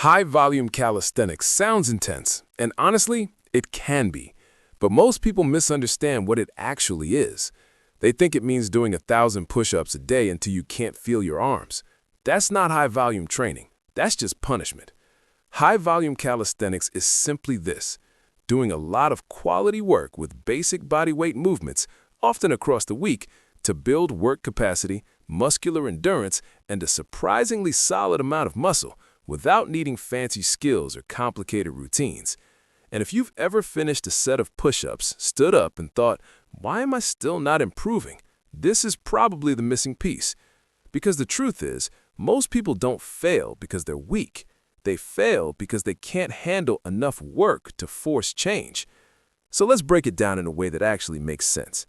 High-volume calisthenics sounds intense, and honestly, it can be. But most people misunderstand what it actually is. They think it means doing 1,000 push-ups a day until you can't feel your arms. That's not high-volume training. That's just punishment. High-volume calisthenics is simply this: doing a lot of quality work with basic body weight movements, often across the week, to build work capacity, muscular endurance, and a surprisingly solid amount of muscle, without needing fancy skills or complicated routines. And if you've ever finished a set of push-ups, stood up, and thought, why am I still not improving? This is probably the missing piece. Because the truth is, most people don't fail because they're weak. They fail because they can't handle enough work to force change. So let's break it down in a way that actually makes sense.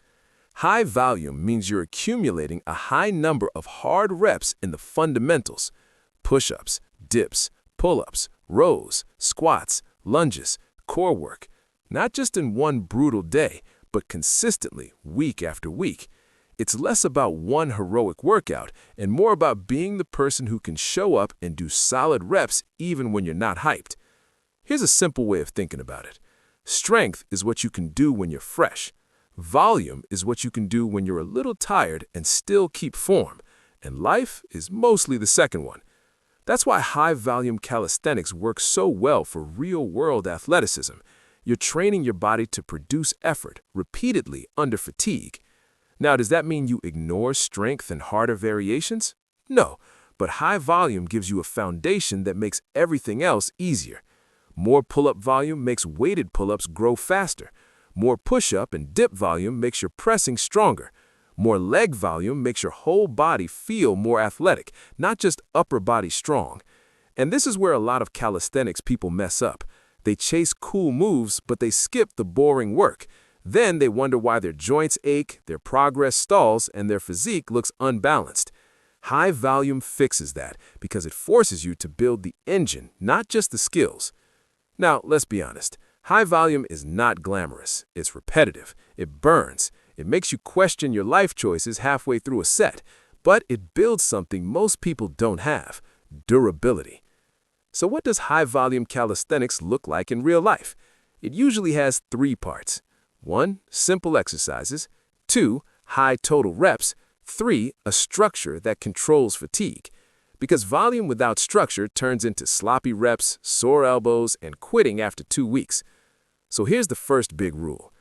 High volume means you're accumulating a high number of hard reps in the fundamentals: push-ups, dips, pull-ups, rows, squats, lunges, core work, not just in one brutal day, but consistently, week after week. It's less about one heroic workout and more about being the person who can show up and do solid reps even when you're not hyped. Here's a simple way of thinking about it. Strength is what you can do when you're fresh. Volume is what you can do when you're a little tired and still keep form. And life is mostly the second one. That's why high-volume calisthenics works so well for real-world athleticism. You're training your body to produce effort repeatedly under fatigue. Now, does that mean you ignore strength and harder variations? No, but high volume gives you a foundation that makes everything else easier. More pull-up volume makes weighted pull-ups grow faster. More push-up and dip volume makes your pressing stronger. More leg volume makes your whole body feel more athletic, not just upper body strong. And this is where a lot of calisthenics people mess up. They chase cool moves, but they skip the boring work. Then they wonder why their joints ache, their progress stalls, and their physique looks unbalanced. High volume fixes that because it forces you to build the engine, not just the skills. Now, let's be honest. High volume is not glamorous. It's repetitive. It burns. It makes you question your life choices halfway through a set. But it builds something most people don't have: durability. So what does high-volume calisthenics look like in real life? It usually has 3 parts. 1. Simple exercises. 2. High total reps. 3. A structure that controls fatigue. Because volume without structure turns into sloppy reps, sore elbows, and quitting after 2 weeks. So here's the first big rule.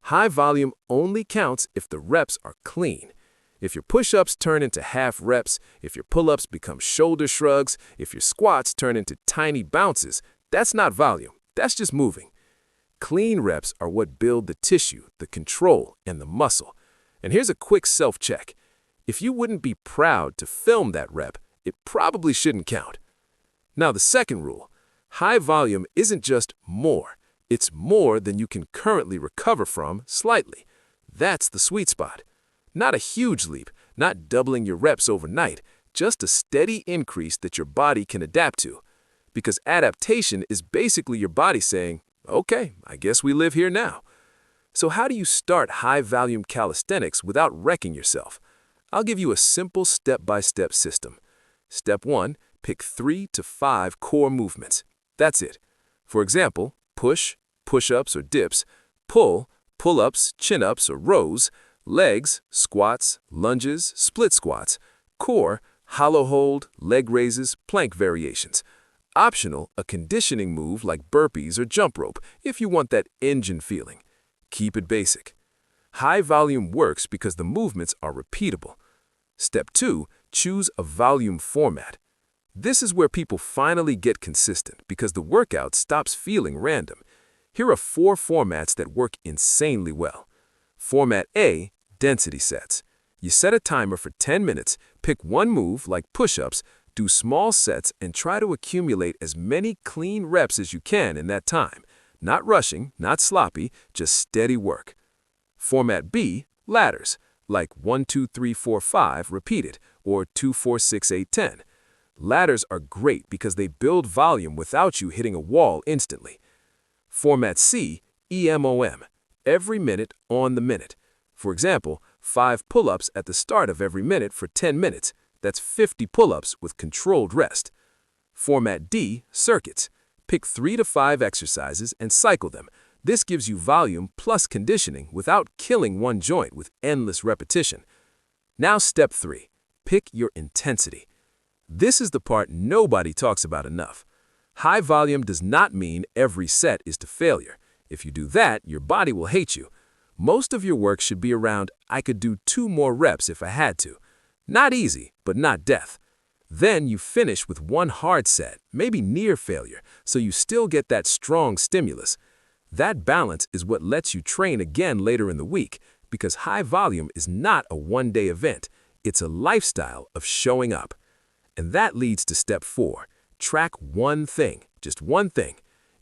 High volume only counts if the reps are clean. If your push-ups turn into half reps, if your pull-ups become shoulder shrugs, if your squats turn into tiny bounces, that's not volume. That's just moving. Clean reps are what build the tissue, the control, and the muscle. And here's a quick self-check. If you wouldn't be proud to film that rep, it probably shouldn't count. Now, the second rule: high volume isn't just more. It's more than you can currently recover from slightly. That's the sweet spot. Not a huge leap, not doubling your reps overnight, just a steady increase that your body can adapt to. Because adaptation is basically your body saying, okay, I guess we live here now. So how do you start high-volume calisthenics without wrecking yourself? I'll give you a simple step-by-step system. Step 1, pick 3 to 5 core movements. That's it. For example, push, push-ups or dips, pull, pull-ups, chin-ups or rows, legs, squats, lunges, split squats, core, hollow hold, leg raises, plank variations. Optional, a conditioning move like burpees or jump rope if you want that engine feeling. Keep it basic. High volume works because the movements are repeatable. Step 2, choose a volume format. This is where people finally get consistent because the workout stops feeling random. Here are 4 formats that work insanely well. Format A, density sets. You set a timer for 10 minutes, pick one move like push-ups, do small sets, and try to accumulate as many clean reps as you can in that time. Not rushing, not sloppy, just steady work. Format B, ladders, like 1, 2, 3, 4, 5 repeated, or 2, 4, 6, 8, 10. Ladders are great because they build volume without you hitting a wall instantly. Format C, EMOM, every minute on the minute. For example, 5 pull-ups at the start of every minute for 10 minutes. That's 50 pull-ups with controlled rest. Format D, circuits. Pick 3 to 5 exercises and cycle them. This gives you volume plus conditioning without killing one joint with endless repetition. Now step 3, pick your intensity. This is the part nobody talks about enough. High volume does not mean every set is to failure. If you do that, your body will hate you. Most of your work should be around, I could do 2 more reps if I had to. Not easy, but not death. Then you finish with one hard set, maybe near failure, so you still get that strong stimulus. That balance is what lets you train again later in the week, because high volume is not a one-day event. It's a lifestyle of showing up. And that leads to step 4. Track one thing, just one thing.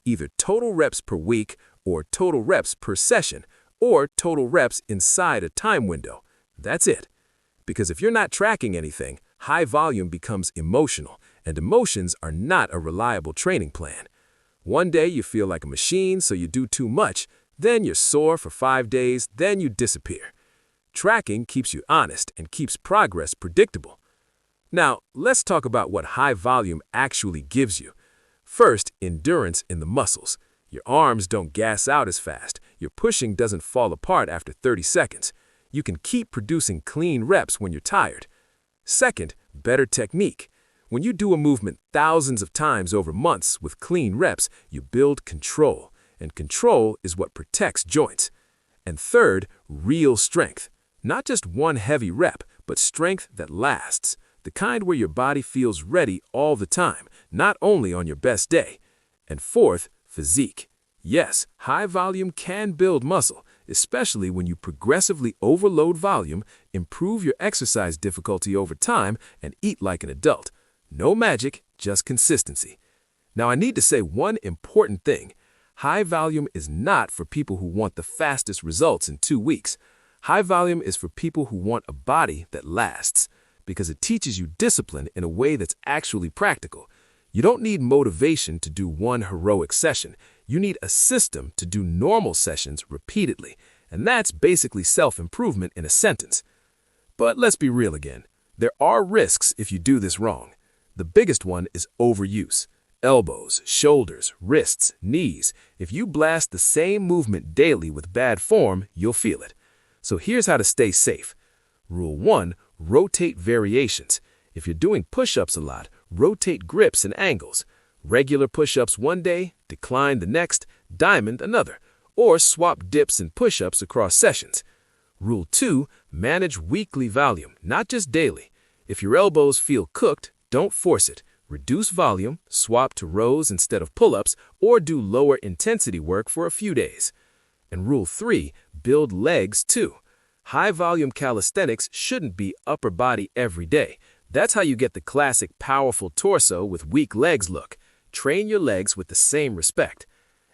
Either total reps per week, or total reps per session, or total reps inside a time window. That's it. Because if you're not tracking anything, high volume becomes emotional, and emotions are not a reliable training plan. One day you feel like a machine, so you do too much, then you're sore for 5 days, then you disappear. Tracking keeps you honest and keeps progress predictable. Now, let's talk about what high volume actually gives you. First, endurance in the muscles. Your arms don't gas out as fast. Your pushing doesn't fall apart after 30 seconds. You can keep producing clean reps when you're tired. Second, better technique. When you do a movement thousands of times over months with clean reps, you build control, and control is what protects joints. And third, real strength. Not just one heavy rep, but strength that lasts. The kind where your body feels ready all the time, not only on your best day. And fourth, physique. Yes, high volume can build muscle, especially when you progressively overload volume, improve your exercise difficulty over time, and eat like an adult. No magic, just consistency. Now I need to say one important thing. High volume is not for people who want the fastest results in 2 weeks. High volume is for people who want a body that lasts, because it teaches you discipline in a way that's actually practical. You don't need motivation to do one heroic session. You need a system to do normal sessions repeatedly, and that's basically self-improvement in a sentence. But let's be real again. There are risks if you do this wrong. The biggest one is overuse. Elbows, shoulders, wrists, knees. If you blast the same movement daily with bad form, you'll feel it. So here's how to stay safe. Rule 1, rotate variations. If you're doing push-ups a lot, rotate grips and angles. Regular push-ups one day, decline the next, diamond another, or swap dips and push-ups across sessions. Rule 2, manage weekly volume, not just daily. If your elbows feel cooked, don't force it. Reduce volume, swap to rows instead of pull-ups, or do lower intensity work for a few days. And Rule 3, build legs too. High-volume calisthenics shouldn't be upper body every day. That's how you get the classic powerful torso with weak legs look. Train your legs with the same respect.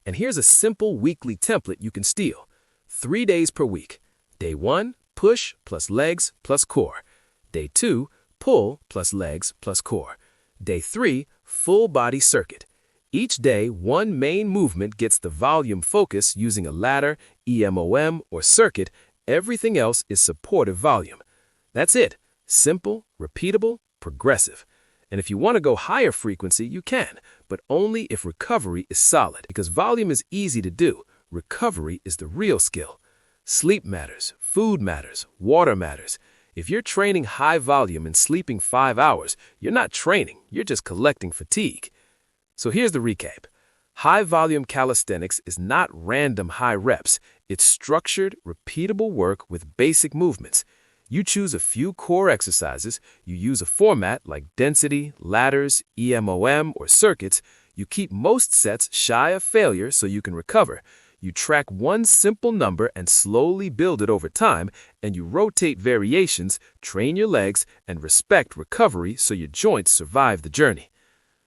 And here's a simple weekly template you can steal. 3 days per week. Day 1, push plus legs plus core. Day 2, pull plus legs plus core. Day 3, full body circuit. Each day, one main movement gets the volume focus using a ladder, EMOM, or circuit. Everything else is supportive volume. That's it. Simple, repeatable, progressive. And if you want to go higher frequency, you can, but only if recovery is solid. Because volume is easy to do. Recovery is the real skill. Sleep matters, food matters, water matters. If you're training high volume and sleeping 5 hours, you're not training, you're just collecting fatigue. So here's the recap. High volume calisthenics is not random high reps. It's structured, repeatable work with basic movements. You choose a few core exercises, you use a format like density, ladders, EMOM, or circuits. You keep most sets shy of failure so you can recover. You track one simple number and slowly build it over time, and you rotate variations, train your legs, and respect recovery so your joints survive the journey.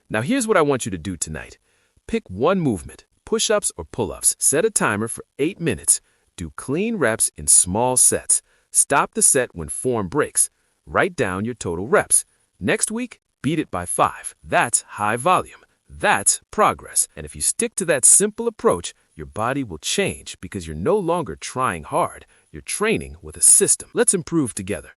Now here's what I want you to do tonight. Pick one movement, push-ups or pull-ups. Set a timer for 8 minutes. Do clean reps in small sets. Stop the set when form breaks. Write down your total reps. Next week, beat it by 5. That's high volume. That's progress. And if you stick to that simple approach, your body will change because you're no longer trying hard. You're training with a system. Let's improve together.